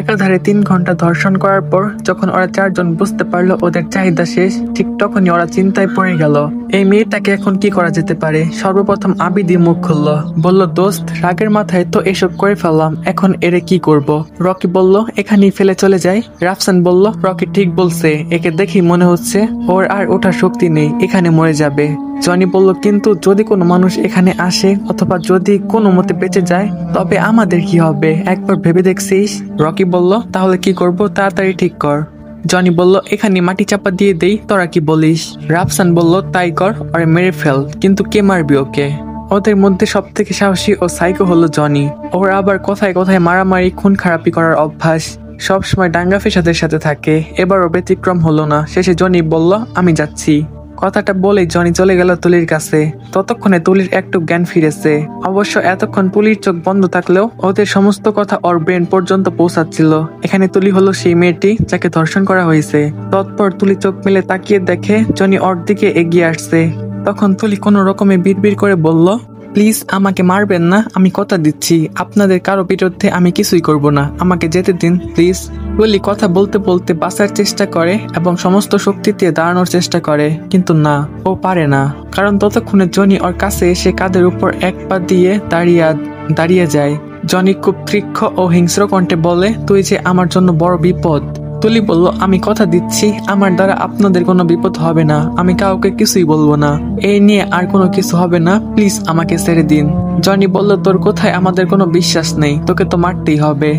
একাধারে 3 ঘন্টা ধর্ষণ করার পর যখন ওরা চারজন বুঝতে পারলো ওদের চাহিদা শেষ, ঠিক তখনই ওরা চিন্তায় পড়ে গেল এই মেয়েটাকে এখন কি করা যেতে পারে। সর্বপ্রথম আবিদি মুখ খুলল, বলল, দোস্ত, রাগের মাথায় তো এসব করে ফেললাম, এখন এরে কি করব। রকি বলল, এখানেই ফেলে চলে যাই। রাফসান বলল, রকি ঠিক বলছে, একে দেখি মনে হচ্ছে ওর আর ওঠার শক্তি নেই, এখানে মরে যাবে। জনি বলল, কিন্তু যদি কোনো মানুষ এখানে আসে অথবা যদি কোনো মতে বেঁচে যায় তবে আমাদের কি হবে, একবার ভেবে দেখছিস? রকি বলল, তাহলে কি করব, তাড়াতাড়ি ঠিক কর। জনি বলল, এখানে মাটি চাপা দিয়ে দেই, তোরা কি বলিস? রাফসান বলল, তাই কর, ওরে মেরে ফেল, কিন্তু কে মারবি ওকে? ওদের মধ্যে সব থেকে সাহসী ও সাইকো হলো জনি। ওর আবার কথায় কথায় মারামারি খুন খারাপি করার অভ্যাস, সবসময় ডাঙ্গা ফেসাদের সাথে থাকে। এবারও ব্যতিক্রম হলো না। শেষে জনি বলল, আমি যাচ্ছি। কথাটা বলেই জনি চলে গেল তুলির কাছে। ততক্ষণে তুলির একটু জ্ঞান ফিরেছে। অবশ্য এতক্ষণ তুলির চোখ বন্ধ থাকলেও ওদের সমস্ত কথা ওর ব্রেন পর্যন্ত পৌঁছাচ্ছিল। এখানে তুলি হলো সেই মেয়েটি যাকে ধর্ষণ করা হয়েছে। তৎপর তুলি চোখ মেলে তাকিয়ে দেখে জনি ওর দিকে এগিয়ে আসছে। তখন তুলি কোনো রকমে বিড়বিড় করে বলল, প্লিজ আমাকে মারবেন না, আমি কথা দিচ্ছি আপনাদের কারো বিরুদ্ধে আমি কিছুই করব না, আমাকে যেতে দিন প্লিজ। তুলি কথা বলতে বলতে বাঁচার চেষ্টা করে এবং সমস্ত শক্তি দিয়ে দাঁড়ানোর চেষ্টা করে, কিন্তু না, ও পারে না। কারণ ততক্ষণে জনি ওর কাছে এসে কাঁধের উপর এক পা দিয়ে দাঁড়িয়ে যায়। জনি খুব তীক্ষ্ণ ও হিংস্র কণ্ঠে বলে, তুই যে আমার জন্য বড় বিপদ। তুলি বলল, আমি কথা দিচ্ছি আমার দ্বারা আপনাদের কোনো বিপদ হবে না, আমি কাউকে কিছুই বলবো না, এই নিয়ে আর কোনো কিছু হবে না, প্লিজ আমাকে ছেড়ে দিন। জনি বলল, তোর কোথায় আমাদের কোনো বিশ্বাস নেই, তোকে তো মারতেই হবে।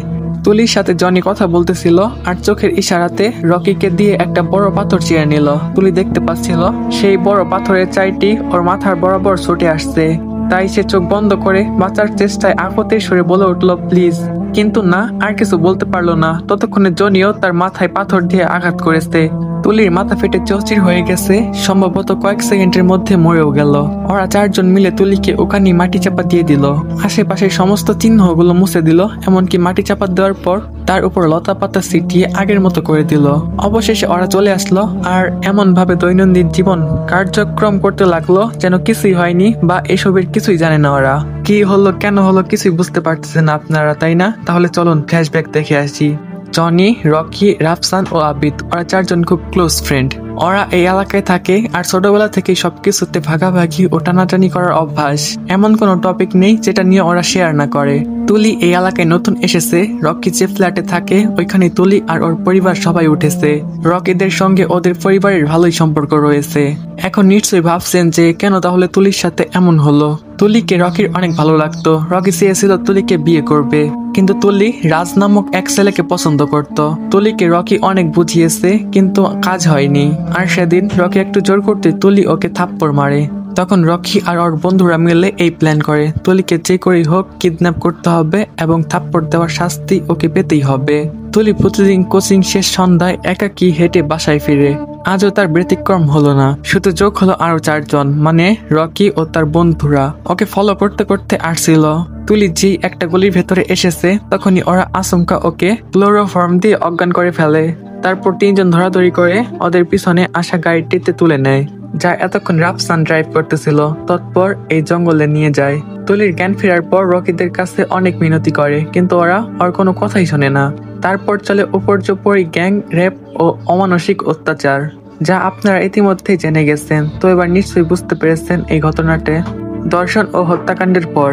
তুলির সাথে জনি কথা বলতেছিল আর চোখের ইশারাতে রকিকে দিয়ে একটা বড় পাথর চেয়ে নিল। তুলি দেখতে পাচ্ছিল সেই বড় পাথরের চাইটি ওর মাথার বরাবর ছুটে আসছে। তাই সে চোখ বন্ধ করে বাঁচার চেষ্টায় আকতের সুরে বলে উঠল, প্লিজ। কিন্তু না, আর কিছু বলতে পারলো না। ততক্ষণে জনিও তার মাথায় পাথর দিয়ে আঘাত করেছে। তুলির মাথা ফেটে চৌচির হয়ে গেছে, সম্ভবত কয়েক সেকেন্ডের মধ্যে মরেও গেল। ওরা চারজন মিলে তুলিকে ওখানে মাটি চাপা দিয়ে দিল। আশেপাশের সমস্ত চিহ্নগুলো মুছে দিল, এমনকি মাটি চাপা দেওয়ার পর তার উপর লতা পাতা ছিটিয়ে আগের মতো করে দিল। অবশেষে ওরা চলে আসলো আর এমন ভাবে দৈনন্দিন জীবন কার্যক্রম করতে লাগলো যেন কিছুই হয়নি বা এসবের কিছুই জানে না ওরা। কি হলো, কেন হলো, কিছুই বুঝতে পারতেছেন আপনারা, তাই না? তাহলে চলুন ফ্ল্যাশব্যাক দেখে আসি। জনি, রকি, রাফসান ও আবিদ, ওরা চারজন খুব ক্লোজ ফ্রেন্ড। ওরা এই এলাকায় থাকে আর ছোটবেলা থেকেই সবকিছুতে ভাগাভাগি ও টানাটানি করার অভ্যাস। এমন কোনো টপিক নেই যেটা নিয়ে ওরা শেয়ার না করে। তুলি এই এলাকায় নতুন এসেছে। রকি যে ফ্ল্যাটে থাকে ওইখানে তুলি আর ওর পরিবার সবাই উঠেছে। রকিদের সঙ্গে ওদের পরিবারের ভালোই সম্পর্ক রয়েছে। এখন নিশ্চয়ই ভাবছেন যে কেন তাহলে তুলির সাথে এমন হলো। তুলিকে রকির অনেক ভালো লাগতো। রকি চেয়েছিল তুলিকে বিয়ে করবে, কিন্তু তুলি রাজ নামক এক ছেলেকে পছন্দ করত। তুলিকে রকি অনেক বুঝিয়েছে কিন্তু কাজ হয়নি। আর সেদিন রকি একটু জোর করতে তুলি ওকে থাপ্পড় মারে। তখন রকি আর ওর বন্ধুরা মিলে এই প্ল্যান করে তুলিকে যে করেই হোক কিডন্যাপ করতে হবে এবং থাপ্পড় দেওয়ার শাস্তি ওকে পেতেই হবে। তুলি প্রতিদিন কোচিং শেষ সন্ধ্যায় একাকী হেঁটে বাসায় ফিরে। আজও তার ব্যতিক্রম হলো না, শুধু যোগ হলো আরো চারজন, মানে রকি ও তার বন্ধুরা। ওকে ফলো করতে করতে আসছিল। তুলি যে একটা গলির ভেতরে এসেছে তখনই ওরা আচমকা ওকে ক্লোরোফর্ম দিয়ে অজ্ঞান করে ফেলে। তারপর তিনজন ধরাধরি করে ওদের পিছনে আসা গাড়িটিতে তুলে নেয়, যা এতক্ষণ রাফসান ড্রাইভ করতেছিল। তৎপর এই জঙ্গলে নিয়ে যায়। তুলির জ্ঞান ফেরার পর রকিদের কাছে অনেক মিনতি করে, কিন্তু ওরা ওর কোনো কথাই শোনে না। তারপর চলে উপর্যুপরি গ্যাং রেপ ও অমানসিক অত্যাচার, যা আপনারা ইতিমধ্যেই জেনে গেছেন। তো এবার নিশ্চয়ই বুঝতে পেরেছেন এই ঘটনাটা। ধর্ষণ ও হত্যাকাণ্ডের পর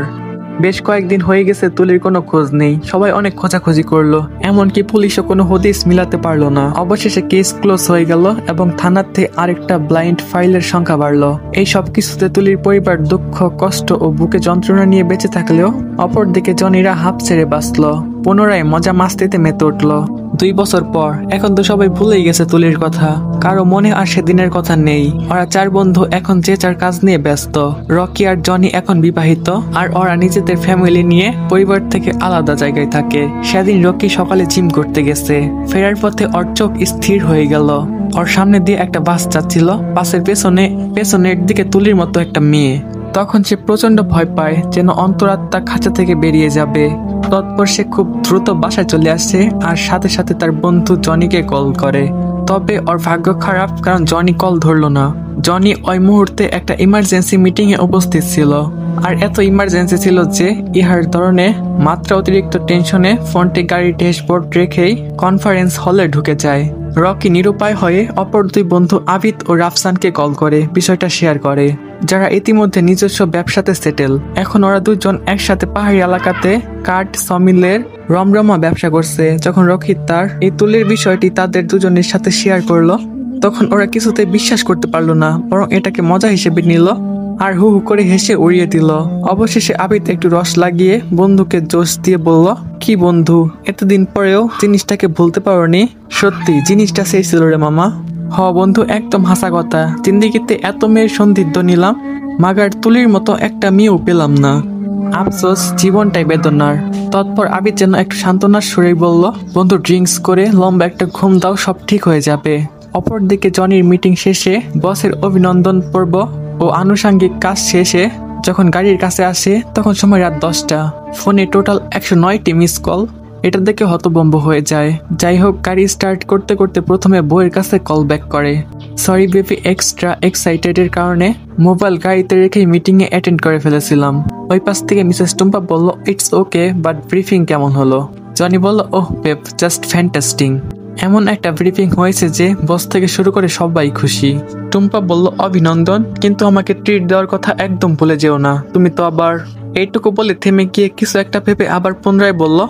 বেশ কয়েকদিন হয়ে গেছে তুলির কোনো খোঁজ নেই। সবাই অনেক খোঁজাখুঁজি করলো, এমনকি পুলিশও কোনো হদিস মিলাতে পারলো না। অবশেষে কেস ক্লোজ হয়ে গেল এবং থানাতে আরেকটা ব্লাইন্ড ফাইলের সংখ্যা বাড়লো। এই সব কিছুতে তুলির পরিবার দুঃখ, কষ্ট ও বুকে যন্ত্রণা নিয়ে বেঁচে থাকলেও অপরদিকে জনিরা হাঁপ ছেড়ে বাঁচলো। পুনরায় মজা মাস্তিতে মেতে উঠলো। 2 বছর পর এখন তো সবাই ভুলেই গেছে তুলির কথা, কারো মনে আর সেদিনের কথা নেই। ওরা 4 বন্ধু এখন যে যার কাজ নিয়ে ব্যস্ত। রকি আর জনি এখন বিবাহিত আর ওরা নিজেদের ফ্যামিলি নিয়ে পরিবার থেকে আলাদা জায়গায় থাকে। সেদিন রকি সকালে জিম করতে গেছে। ফেরার পথে ওর চোখ স্থির হয়ে গেল। ওর সামনে দিয়ে একটা বাস যাচ্ছিল। বাসের পেছনের দিকে তুলির মতো একটা মেয়ে। তখন সে প্রচন্ড ভয় পায়, যেন অন্তরাত্মা খাঁচা থেকে বেরিয়ে যাবে। তৎপর সে খুব দ্রুত বাসায় চলে আসে আর সাথে সাথে তার বন্ধু জনিকে কল করে। তবে ওর ভাগ্য খারাপ, কারণ জনি কল ধরলো না। জনি ওই মুহূর্তে একটা ইমার্জেন্সি মিটিং এ উপস্থিত ছিল, আর এত ইমার্জেন্সি ছিল যে ইহার ধরনে মাত্রা অতিরিক্ত টেনশনে ফোনটি গাড়ির ড্যাশবোর্ড রেখেই কনফারেন্স হলে ঢুকে যায়। রকি নিরুপায় হয়ে অপর দুই বন্ধু আবিদ ও রাফসানকে কল করে বিষয়টা শেয়ার করে, যারা ইতিমধ্যে নিজস্ব ব্যবসাতে সেটেল। এখন ওরা দুজন একসাথে পাহাড়ি এলাকাতে কাঠ সমিলের রমরমা ব্যবসা করছে। যখন রকি তার এই তুলির বিষয়টি তাদের দুজনের সাথে শেয়ার করলো, তখন ওরা কিছুতে বিশ্বাস করতে পারলো না, বরং এটাকে মজা হিসেবে নিল আর হু হু করে হেসে উড়িয়ে দিল। অবশেষে আবিদ একটু রস লাগিয়ে বন্ধুকে জোশ দিয়ে বলল, কি বন্ধু, এতদিন পরেও জিনিসটাকে ভুলতে পারোনি? সত্যি জিনিসটা সেই ছিল রে মামা। হ বন্ধু, একদম হাসা কথা। জিন্দিগিতে এত মেয়ের সন্দিগ্ধ নিলাম, মাগার তুলির মতো একটা মেয়েও পেলাম না। আফসোস, জীবনটাই বেদনার। তৎপর আবিদ যেন একটু সান্ত্বনার সুরেই বলল, বন্ধু ড্রিঙ্কস করে লম্বা একটা ঘুম দাও, সব ঠিক হয়ে যাবে। অপরদিকে জনির মিটিং শেষে বসের অভিনন্দন পর্ব ও আনুষঙ্গিক কাজ শেষে যখন গাড়ির কাছে আসে, তখন সময় রাত 10টা। ফোনে টোটাল 109টি মিস কল। এটা দেখে হতভম্ব হয়ে যায়। যাই হোক, গাড়ি স্টার্ট করতে করতে প্রথমে বউয়ের কাছে কল ব্যাক করে। সরি বেবি, এক্সট্রা এক্সাইটেডের কারণে মোবাইল গাড়িতে রেখে মিটিং এ অ্যাটেন্ড করে ফেলেছিলাম। ওই পাশ থেকে মিসেস টুম্পা বলল, ইটস ওকে, বাট ব্রিফিং কেমন হলো? জনি বলল, ওহ বেব, জাস্ট ফ্যান্টাস্টিং। এমন একটা ব্রিফিং হয়েছে যে বস থেকে শুরু করে সবাই খুশি। টুম্পা বলল, অভিনন্দন, কিন্তু আমাকে ট্রিট দেওয়ার কথা একদম ভুলে যেও না। তুমি তো আবার। এইটুকু বলে থেমে গিয়ে কিছু একটা ভেবে আবার পুনরায় বলল,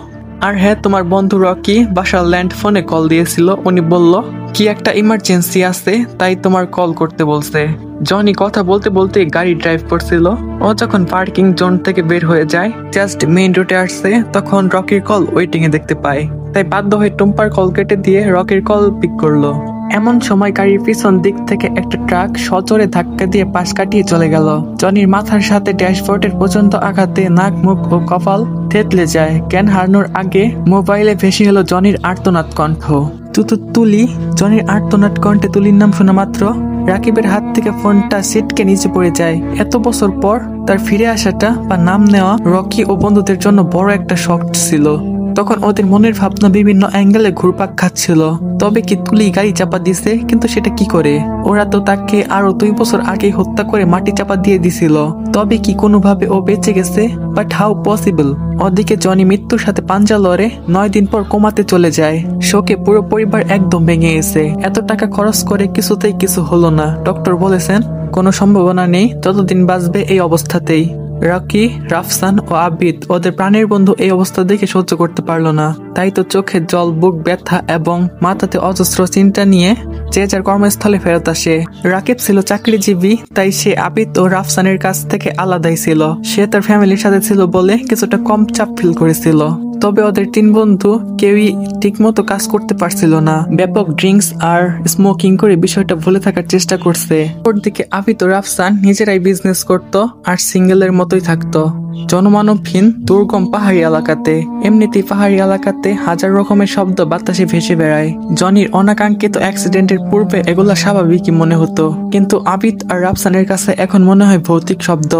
আর হ্যাঁ, তোমার বন্ধু রকি বাসার ল্যান্ড ফোনে কল দিয়েছিল। উনি বলল কি একটা ইমার্জেন্সি আছে, তাই তোমার কল করতে বলছে। জনি কথা বলতে বলতে গাড়ি ড্রাইভ করছিল। ও যখন পার্কিং জোন থেকে বের হয়ে যায়, জাস্ট মেইন রোডে আসছে, তখন রকির কল ওয়েটিং এ দেখতে পায়। তাই বাধ্য হয়ে টুম্পার কল কেটে দিয়ে রকির কল পিক করলো। এমন সময় গাড়ির পিছন দিক থেকে একটা ট্রাক সজোরে ধাক্কা দিয়ে পাশ কাটিয়ে চলে গেল। জনির মাথার সাথে ড্যাশবোর্ডের পর্যন্ত আঘাতে নাক, মুখ ও কপাল থেতলে যায়। জ্ঞান হারানোর আগে মোবাইলে ভেসে এলো জনির আর্তনাদ কণ্ঠ। তুলি। জনির আর্তনাদ কণ্ঠে তুলির নাম শোনা মাত্র রাকিবের হাত থেকে ফোনটা সিটকে নিচে পড়ে যায়। এত বছর পর তার ফিরে আসাটা বা নাম নেওয়া রকি ও বন্ধুদের জন্য বড় একটা শক ছিল। তখন ওদের মনের ভাবনা বিভিন্ন অ্যাঙ্গেলে ঘুরপাক খাচ্ছিল। তবে কি তুলি গাড়ি চাপা দিছে? কিন্তু সেটা কি করে? ওরা তো তাকে আরো 2 বছর আগে হত্যা করে মাটি চাপা দিয়ে দিছিল। তবে কি কোনোভাবে ও বেঁচে গেছে? But how possible? ওদিকে জনি মৃত্যুর সাথে পাঞ্জা লড়ে 9 দিন পর কোমাতে চলে যায়। শোকে পুরো পরিবার একদম ভেঙে গেছে। এত টাকা খরচ করে কিছুতেই কিছু হলো না। ডক্টর বলেছেন কোনো সম্ভাবনা নেই যতদিন বাঁচবে এই অবস্থাতেই। রকি, রাফসান ও আবিদ ওদের প্রাণের বন্ধু এই অবস্থা দেখে সহ্য করতে পারলো না। তাই তো চোখে জল, বুক ব্যথা এবং মাথাতে অজস্র চিন্তা নিয়ে যে যার কর্মস্থলে ফেরত আসে। রাকিব ছিল চাকরিজীবী, তাই সে আবিদ ও রাফসানের কাছ থেকে আলাদাই ছিল। সে তার ফ্যামিলির সাথে ছিল বলে কিছুটা কম চাপ ফিল করেছিল। তবে ওদের 3 বন্ধু কেউই ঠিকমতো কাজ করতে পারছিল না। ব্যাপক ড্রিঙ্কস আর স্মোকিং করে বিষয়টা ভুলে থাকার চেষ্টা করছে। ওরদিকে আবিদ ও রাফসান নিজেরাই বিজনেস করত আর সিঙ্গেলের মতোই থাকতো জনমানবহীন দুর্গম পাহাড়ি এলাকাতে। এমনিতেই পাহাড়ি এলাকাতে হাজার রকমের শব্দ বাতাসে ভেসে বেড়ায়। জনির অনাকাঙ্ক্ষিত অ্যাক্সিডেন্টের পূর্বে এগুলা স্বাভাবিকই মনে হতো, কিন্তু আবিদ আর রাফসানের কাছে এখন মনে হয় ভৌতিক শব্দ।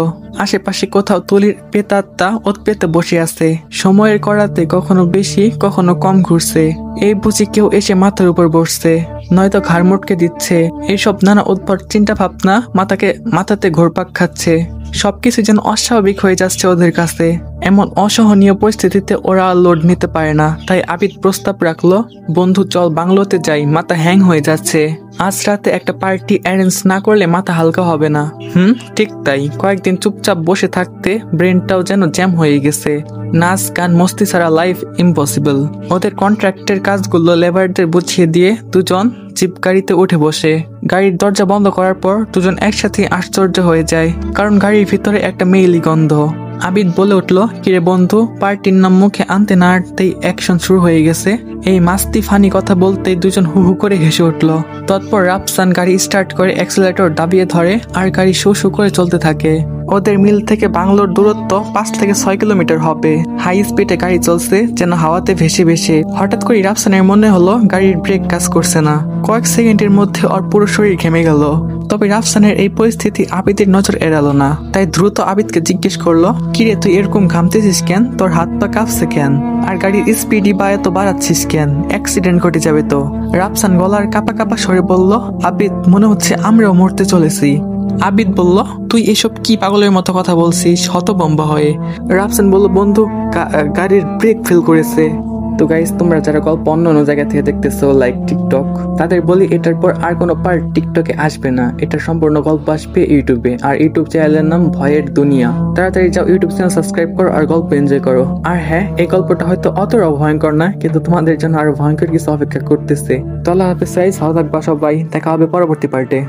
আশেপাশে কোথাও তুলির প্রেতাত্মা ওৎপেতে বসে আছে। সময়ের করাতে কখনো বেশি কখনো কম ঘুরছে। এই বুঝি কেউ এসে মাথার উপর বসছে, নয়তো ঘাড় মোটকে দিচ্ছে। এইসব নানা উদ্ভট চিন্তা ভাবনা মাথাতে ঘুরপাক খাচ্ছে। সবকিছু যেন অস্বাভাবিক হয়ে যাচ্ছে ওদের কাছে। এমন অসহনীয় পরিস্থিতিতে ওরা লোড নিতে পারে না। তাই আবিদ প্রস্তাব রাখলো, বন্ধু চল বাংলোতে যাই, মাথা হ্যাং হয়ে যাচ্ছে। আজ রাতে একটা পার্টি অ্যারেঞ্জ না করলে মাথা হালকা হবে না। ঠিক তাই। কয়েকদিন চুপচাপ বসে থাকতে ব্রেনটাও যেন জ্যাম হয়ে গেছে। নাচ গান মস্তি ছাড়া লাইফ ইম্পসিবল। ওদের কন্ট্রাক্টের কাজগুলো লেবারদের বুঝিয়ে দিয়ে দুজন জিপ গাড়িতে উঠে বসে। গাড়ির দরজা বন্ধ করার পর দুজন একসাথে আশ্চর্য হয়ে যায়, কারণ গাড়ির ভিতরে একটা মেইলি গন্ধ। আবিদ বলে উঠলো, কিরে বন্ধু, পার্টির নাম মুখে আনতে না আনতেই অ্যাকশন শুরু হয়ে গেছে। এই মাস্তি ফানি কথা বলতেই দুজন হু হু করে হেসে উঠলো। তৎপর রাফসান গাড়ি স্টার্ট করে অ্যাক্সিলারেটর দাবিয়ে ধরে আর গাড়ি শু শু করে চলতে থাকে। ওদের মিল থেকে বাংলোর দূরত্ব 5 থেকে 6 কিলোমিটার হবে। হাই স্পিডে গাড়ি চলছে যেন হাওয়াতে ভেসে ভেসে। হঠাৎ করে রাফসানের মনে হলো গাড়ির ব্রেক কাজ করছে না। কয়েক সেকেন্ডের মধ্যে ওর পুরো শরীর ঘেমে গেল। তবে রাফসানের এই পরিস্থিতি আবিদের নজর এড়ালো না, তাই দ্রুত আবিদকে জিজ্ঞেস করলো, কিরে তুই এরকম ঘামতেছিস কেন, তোর হাত পা কাঁপছে কেন, আর গাড়ির স্পিডই বা এত বাড়াচ্ছিস কেন, অ্যাক্সিডেন্ট ঘটে যাবে তো। রাফসান গলার কাপা কাপা স্বরে বলল, আবিদ মনে হচ্ছে আমরাও মরতে চলেছি। আবিদ বলল, তুই এসব কি পাগলের মতো কথা বলছিস হতভম্ব হয়ে। রাফসান বলল, বন্ধু গাড়ির ব্রেক ফেল করেছে। তো গাইস, তোমরা যারা গল্প অন্য অন্য জায়গা থেকে দেখতেছো লাইক টিকটক, তাদের বলি এটার পর আর কোনো পার্ট টিকটকে আসবে না, এটা সম্পূর্ণ গল্প আসবে ইউটিউবে। আর ইউটিউব চ্যানেলের নাম ভয়ের দুনিয়া। তাড়াতাড়ি যাও ইউটিউব চ্যানেল সাবস্ক্রাইব করো আর গল্প এনজয় করো। আর হ্যাঁ, এই গল্পটা হয়তো অতটাও ভয়ঙ্কর না, কিন্তু তোমাদের জন্য আরো ভয়ঙ্কর কিছু অপেক্ষা করতেছে। তো আল্লাহ হাফেজ গাইস, ভালো থাকবা সবাই, দেখা হবে পরবর্তী পার্টে।